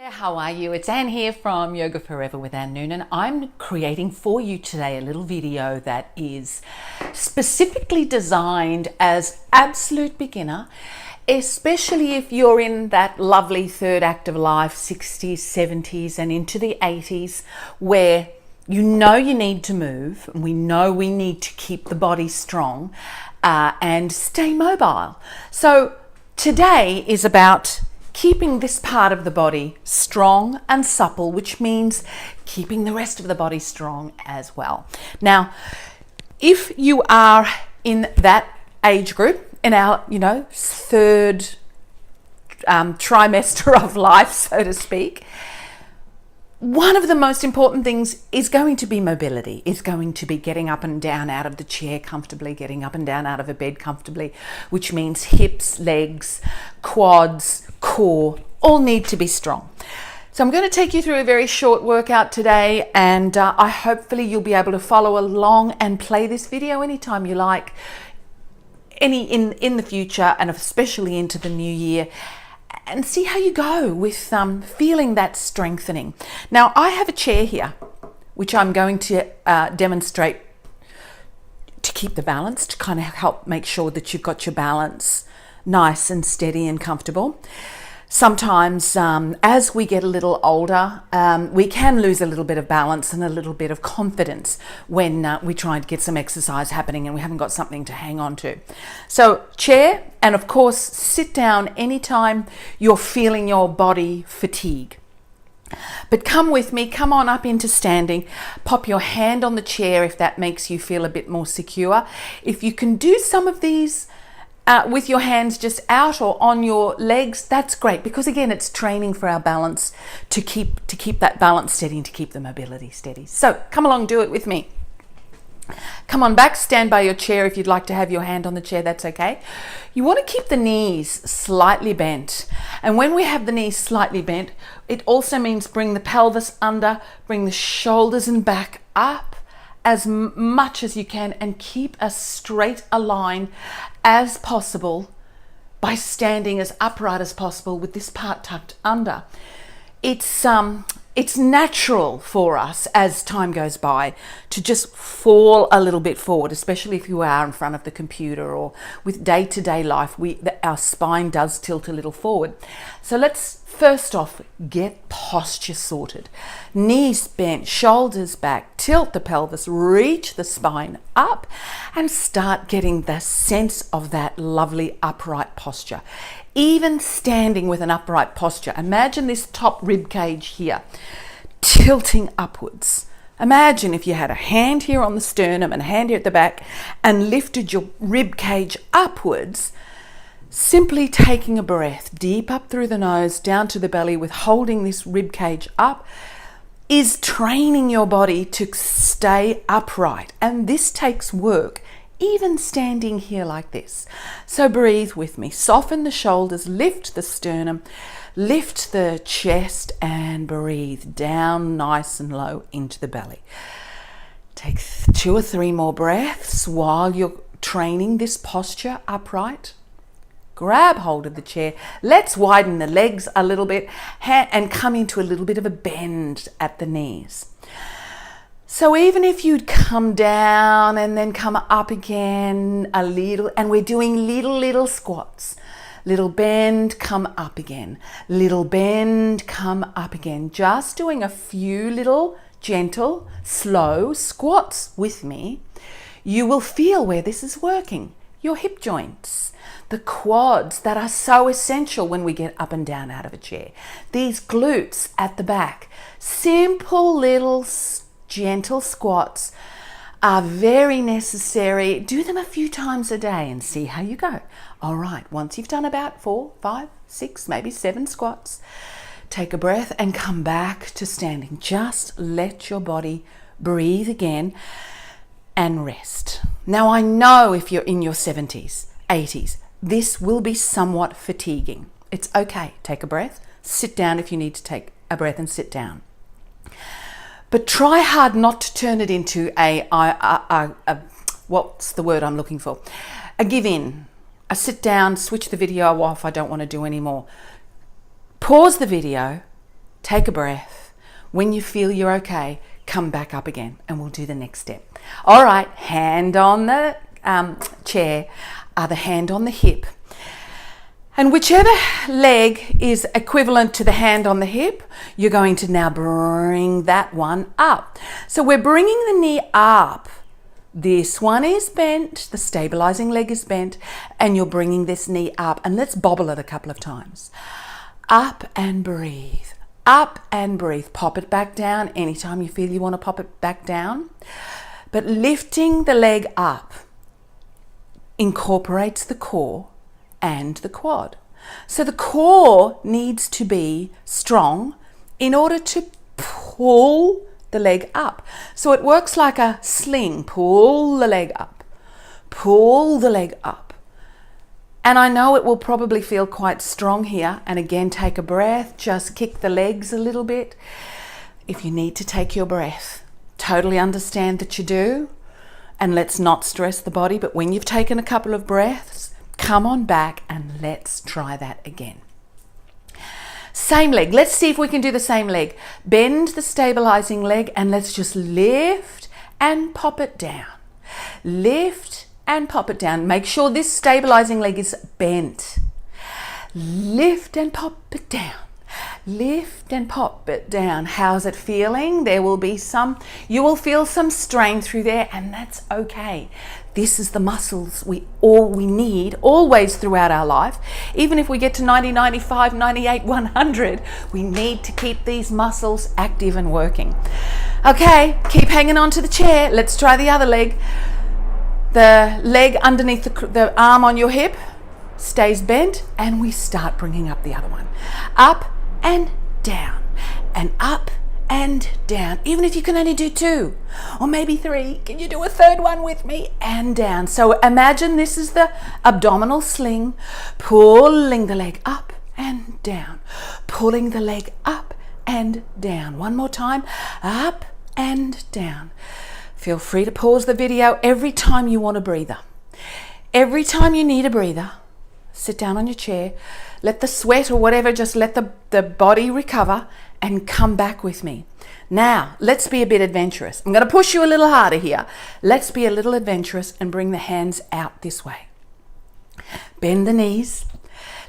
How are you? It's Anne here from Yoga Forever with Anne Noonan. I'm creating for you today a little video that is specifically designed as absolute beginner, especially if you're in that lovely third act of life, 60s, 70s and into the 80s, where you know you need to move. We know we need to keep the body strong and stay mobile. So today is about keeping this part of the body strong and supple, which means keeping the rest of the body strong as well. Now, if you are in that age group, in our, third trimester of life, so to speak, one of the most important things is going to be mobility. It's going to be getting up and down out of the chair comfortably, getting up and down out of a bed comfortably, which means hips, legs, quads, core, all need to be strong. So I'm going to take you through a very short workout today, and hopefully you'll be able to follow along and play this video anytime you like, in the future, and especially into the new year, and see how you go with feeling that strengthening. Now, I have a chair here, which I'm going to demonstrate to keep the balance, to kind of help make sure that you've got your balance nice and steady and comfortable. Sometimes as we get a little older, we can lose a little bit of balance and a little bit of confidence when we try and get some exercise happening and we haven't got something to hang on to. So chair, and of course sit down anytime you're feeling your body fatigue. But come with me, come on up into standing, pop your hand on the chair if that makes you feel a bit more secure. If you can do some of these with your hands just out or on your legs, that's great, because again, it's training for our balance, to keep that balance steady and to keep the mobility steady. So come along, do it with me. Come on back, stand by your chair. If you'd like to have your hand on the chair, that's okay. You want to keep the knees slightly bent. And when we have the knees slightly bent, it also means bring the pelvis under, bring the shoulders and back up as much as you can, and keep as straight a line as possible by standing as upright as possible with this part tucked under. It's natural for us as time goes by to just fall a little bit forward, especially if you are in front of the computer or with day-to-day life, our spine does tilt a little forward. So let's first off get posture sorted. Knees bent, shoulders back, tilt the pelvis, reach the spine up, and start getting the sense of that lovely upright posture. Even standing with an upright posture, imagine this top rib cage here tilting upwards. Imagine if you had a hand here on the sternum and a hand here at the back and lifted your rib cage upwards. Simply taking a breath deep up through the nose down to the belly with holding this rib cage up is training your body to stay upright, and this takes work, even standing here like this. So breathe with me, soften the shoulders, lift the sternum, lift the chest, and breathe down nice and low into the belly. Take 2 or 3 more breaths while you're training this posture upright. Grab hold of the chair. Let's widen the legs a little bit and come into a little bit of a bend at the knees. So even if you'd come down and then come up again a little, and we're doing little squats. Little bend, come up again. Little bend, come up again. Just doing a few little gentle, slow squats with me. You will feel where this is working. Your hip joints, the quads that are so essential when we get up and down out of a chair. These glutes at the back. Simple little gentle squats are very necessary. Do them a few times a day and see how you go. All right, once you've done about 4, 5, 6, maybe 7 squats, take a breath and come back to standing. Just let your body breathe again and rest. Now, I know if you're in your 70s, 80s, this will be somewhat fatiguing. It's okay. Take a breath, sit down if you need to take a breath and sit down. But try hard not to turn it into what's the word I'm looking for? A give in, a sit down, switch the video off, I don't want to do anymore. Pause the video, take a breath. When you feel you're okay, come back up again and we'll do the next step. All right, hand on the chair, other hand on the hip. And whichever leg is equivalent to the hand on the hip, you're going to now bring that one up. So we're bringing the knee up. This one is bent, the stabilizing leg is bent, and you're bringing this knee up. And let's bobble it a couple of times. Up and breathe. Up and breathe. Pop it back down anytime you feel you want to pop it back down. But lifting the leg up incorporates the core and the quad. So the core needs to be strong in order to pull the leg up. So it works like a sling. Pull the leg up. Pull the leg up. And I know it will probably feel quite strong here. And again, take a breath. Just kick the legs a little bit. If you need to take your breath, totally understand that you do. And let's not stress the body. But when you've taken a couple of breaths, come on back and let's try that again. Same leg. Let's see if we can do the same leg. Bend the stabilizing leg and let's just lift and pop it down. Lift and pop it down. Make sure this stabilizing leg is bent. Lift and pop it down. Lift and pop it down. How's it feeling? There will be you will feel some strain through there, and that's okay. This is the muscles we need always throughout our life. Even if we get to 90, 95, 98, 100, we need to keep these muscles active and working. Okay, keep hanging on to the chair. Let's try the other leg. The leg underneath the arm on your hip stays bent, and we start bringing up the other one. Up and down, and up and down. Even if you can only do 2 or maybe 3, can you do a third one with me? And down. So imagine this is the abdominal sling, pulling the leg up and down, pulling the leg up and down. One more time, up and down. Feel free to pause the video every time you want a breather. Every time you need a breather, sit down on your chair, let the sweat or whatever, just let the body recover and come back with me. Now, let's be a bit adventurous. I'm going to push you a little harder here. Let's be a little adventurous and bring the hands out this way. Bend the knees.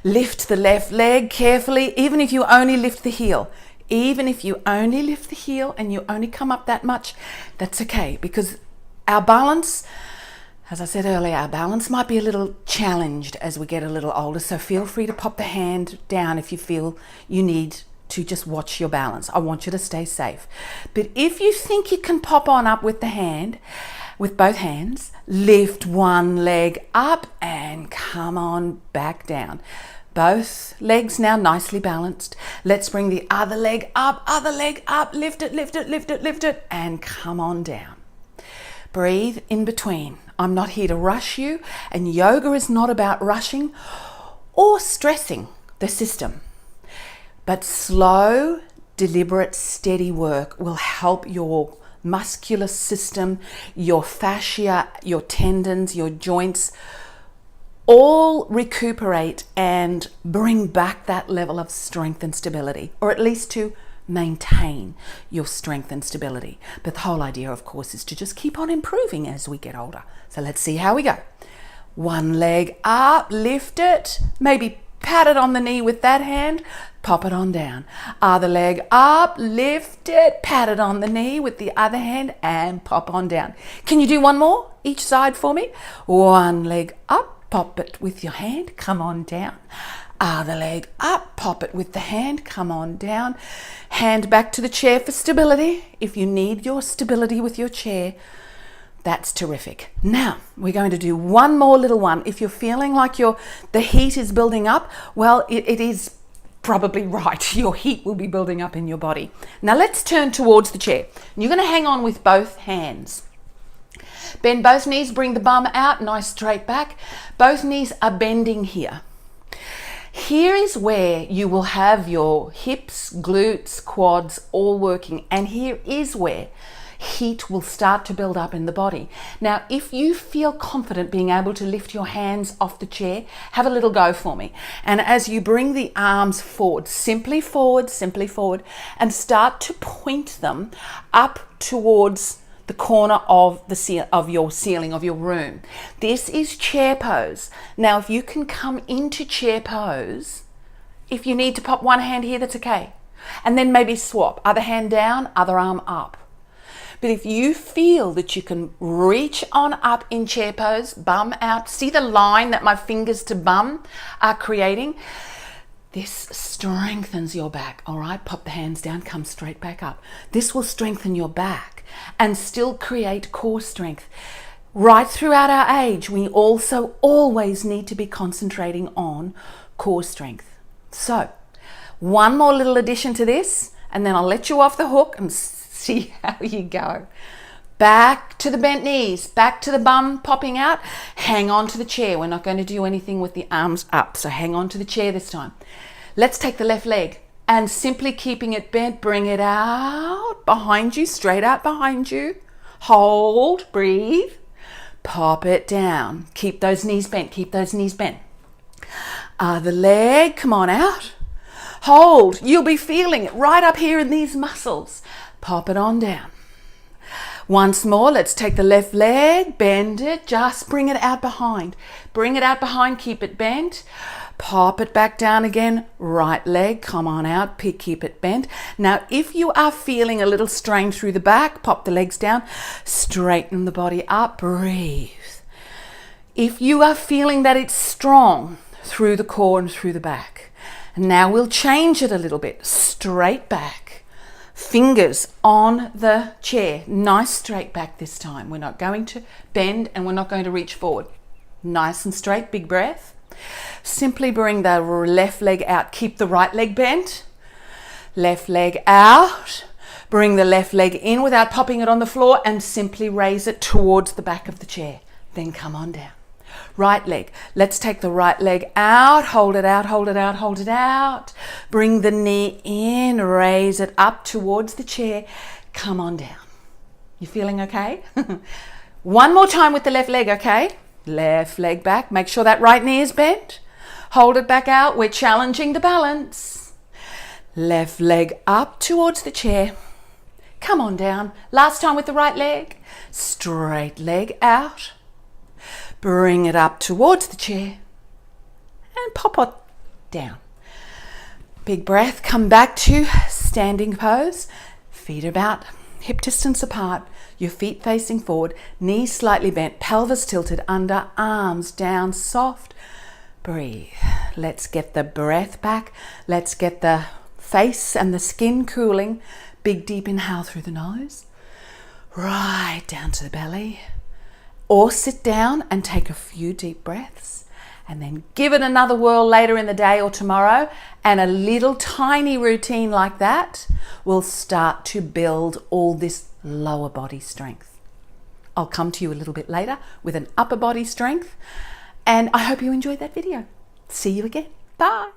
Lift the left leg carefully, even if you only lift the heel. Even if you only lift the heel and you only come up that much, that's okay, because our balance, as I said earlier, our balance might be a little challenged as we get a little older, so feel free to pop the hand down if you feel you need to just watch your balance. I want you to stay safe. But if you think you can pop on up with the hand, with both hands, lift one leg up and come on back down. Both legs now nicely balanced. Let's bring the other leg up, lift it, lift it, lift it, lift it, and come on down. Breathe in between. I'm not here to rush you, and yoga is not about rushing or stressing the system. But slow, deliberate, steady work will help your muscular system, your fascia, your tendons, your joints, all recuperate and bring back that level of strength and stability, or at least to maintain your strength and stability. But the whole idea, of course, is to just keep on improving as we get older. So let's see how we go. One leg up, lift it, maybe pat it on the knee with that hand, pop it on down. Other leg up, lift it, pat it on the knee with the other hand and pop on down. Can you do one more each side for me? One leg up, pop it with your hand, come on down. Other leg up, pop it with the hand, come on down. Hand back to the chair for stability. If you need your stability with your chair, that's terrific. Now, we're going to do one more little one. If you're feeling like the heat is building up, well, it is probably right. Your heat will be building up in your body. Now, let's turn towards the chair. You're going to hang on with both hands. Bend both knees, bring the bum out, nice straight back. Both knees are bending here. Here is where you will have your hips, glutes, quads all working. And here is where heat will start to build up in the body. Now, if you feel confident being able to lift your hands off the chair, have a little go for me. And as you bring the arms forward, simply forward, and start to point them up towards the corner of your ceiling of your room. This is chair pose. Now, if you can come into chair pose, if you need to pop one hand here, that's okay. And then maybe swap, other hand down, other arm up. But if you feel that you can reach on up in chair pose, bum out, see the line that my fingers to bum are creating? This strengthens your back, all right? Pop the hands down, come straight back up. This will strengthen your back and still create core strength. Right throughout our age, we also always need to be concentrating on core strength. So, one more little addition to this, and then I'll let you off the hook and see how you go. Back to the bent knees, back to the bum popping out. Hang on to the chair. We're not going to do anything with the arms up, so hang on to the chair this time. Let's take the left leg and simply keeping it bent, bring it out behind you, straight out behind you. Hold, breathe, pop it down. Keep those knees bent, keep those knees bent. The leg, come on out. Hold, you'll be feeling it right up here in these muscles. Pop it on down. Once more, let's take the left leg, bend it, just bring it out behind. Bring it out behind, keep it bent. Pop it back down again. Right leg, come on out, keep it bent. Now, if you are feeling a little strain through the back, pop the legs down, straighten the body up, breathe. If you are feeling that it's strong through the core and through the back, now we'll change it a little bit. Straight back, fingers on the chair, nice straight back this time. We're not going to bend and we're not going to reach forward. Nice and straight, big breath. Simply bring the left leg out, keep the right leg bent. Left leg out, bring the left leg in without popping it on the floor and simply raise it towards the back of the chair. Then come on down. Right leg, let's take the right leg out, hold it out, hold it out, hold it out. Bring the knee in, raise it up towards the chair. Come on down. You feeling okay? One more time with the left leg, okay? Left leg back, make sure that right knee is bent. Hold it back out, we're challenging the balance. Left leg up towards the chair. Come on down. Last time with the right leg. Straight leg out. Bring it up towards the chair and pop it down. Big breath, come back to standing pose. Feet about hip distance apart, your feet facing forward, knees slightly bent, pelvis tilted under, arms down, soft. Breathe. Let's get the breath back. Let's get the face and the skin cooling. Big deep inhale through the nose, right down to the belly. Or sit down and take a few deep breaths and then give it another whirl later in the day or tomorrow, and a little tiny routine like that will start to build all this lower body strength. I'll come to you a little bit later with an upper body strength, and I hope you enjoyed that video. See you again. Bye.